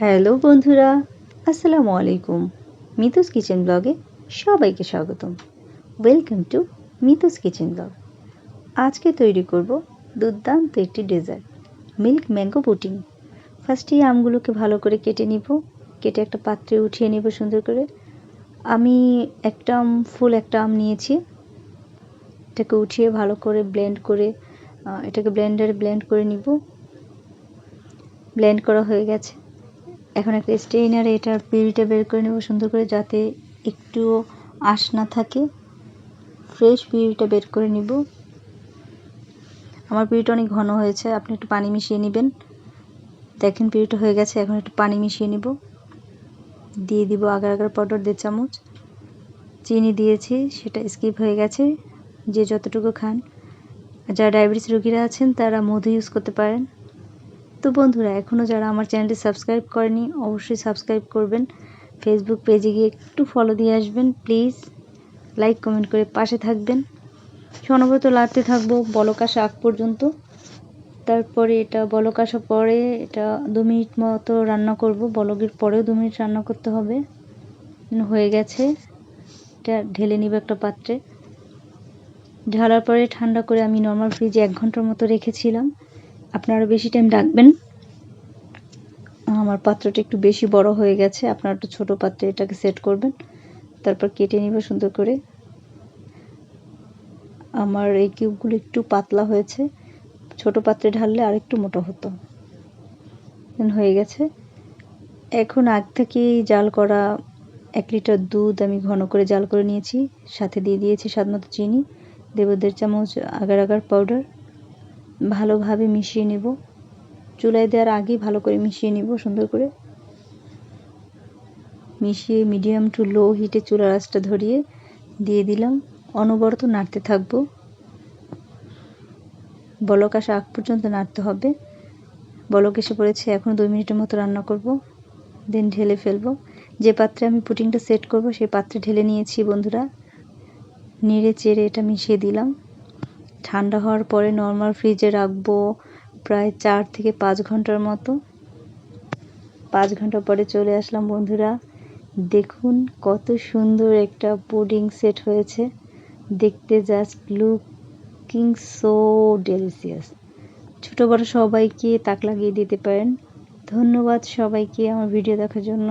Hello বন্ধুরা, আসসালামু আলাইকুম। মিতুস কিচেন ব্লগে সবাইকে স্বাগতম। Welcome to Mitu's kitchen blog. আজকে তৈরি করব দুর্দান্ত একটি ডেজার্ট, মিল্ক ম্যাঙ্গো পুডিং। ফার্স্টেই আমগুলোকে ভালো করে কেটে নিব, কেটে একটা পাত্রে উঠিয়ে নিব সুন্দর করে। আমি ফুল একটা আম নিয়েছি, এটাকে উঠিয়ে ভালো করে ব্লেন্ড করে এটাকে ব্লেন্ডারে ব্লেন্ড করে নিব। ব্লেন্ড করা হয়ে গেছে। এখন একটা স্ট্রেইনারে এটার পিউরিটা বের করে নেব সুন্দর করে, যাতে একটুও আঁশ না থাকে। ফ্রেশ পিউরিটা বের করে নিব। আমার পিউরিটা অনেক ঘন হয়েছে, আপনি একটু পানি মিশিয়ে নেবেন। দেখেন পিউরিটা হয়ে গেছে। এখন একটু পানি মিশিয়ে নিব, দিয়ে দিব আগার আগার পাউডার 1.5 চামচ। চিনি দিয়েছি, সেটা স্কিপ হয়ে গেছে, যে যতটুকু খান। যারা ডায়াবেটিস রোগীরা আছেন তারা মধু ইউজ করতে পারেন। তো বন্ধুরা, এখনও যারা আমার চ্যানেলটি সাবস্ক্রাইব করেনি অবশ্যই সাবস্ক্রাইব করবেন। ফেসবুক পেজে গিয়ে একটু ফলো দিয়ে আসবেন প্লিজ। লাইক কমেন্ট করে পাশে থাকবেন। অনবরত লাড়তে থাকবো বলক আসা আগ পর্যন্ত। তারপরে এটা বলক আসা পরে এটা 2 মিনিট মতো রান্না করব। বলকের পরেও 2 মিনিট রান্না করতে হবে। হয়ে গেছে, এটা ঢেলে নিব একটা পাত্রে। ঢালার পরে ঠান্ডা করে আমি নর্মাল ফ্রিজে 1 ঘন্টার মতো রেখেছিলাম। আপনারা বেশি টাইম রাখবেন। আমার পাত্রটা একটু বেশি বড় হয়ে গেছে, আপনারা একটু ছোটো পাত্রে এটাকে সেট করবেন। তারপর কেটে নিব সুন্দর করে। আমার এই কিউবগুলো একটু পাতলা হয়েছে, ছোট পাত্রে ঢাললে আর একটু মোটা হতো। হয়ে গেছে। এখন আগ থেকেই জাল করা 1 লিটার দুধ আমি ঘন করে জাল করে নিয়েছি। সাথে দিয়ে দিয়েছি স্বাদমতো চিনি, দেব 1.5 চামচ আগার আগার পাউডার। ভালোভাবে মিশিয়ে নেব। চুলায় দেওয়ার আগেই ভালো করে মিশিয়ে নিব সুন্দর করে। মিশিয়ে মিডিয়াম টু লো হিটে চুলার আঁচটা ধরিয়ে দিয়ে দিলাম। অনবরত নাড়তে থাকবো, বলক আসা আগ পর্যন্ত নাড়তে হবে। বলক এসে পড়েছে, এখন 2 মিনিটের মতো রান্না করব, দেন ঢেলে ফেলবো। যে পাত্রে আমি পুডিংটা সেট করব সেই পাত্রে ঢেলে নিয়েছি বন্ধুরা। নেড়ে চেড়ে এটা মিশিয়ে দিলাম। ঠান্ডা হওয়ার পরে নর্মাল ফ্রিজে রাখবো প্রায় 4 থেকে 5 ঘন্টার মতো। 5 ঘন্টা পরে চলে আসলাম বন্ধুরা। দেখুন কত সুন্দর একটা পুডিং সেট হয়েছে, দেখতে জাস্ট লুকিং সো ডেলিশিয়াস। ছোট বড় সবাইকে তাক লাগিয়ে দিতে পারেন। ধন্যবাদ সবাইকে আমার ভিডিও দেখার জন্য।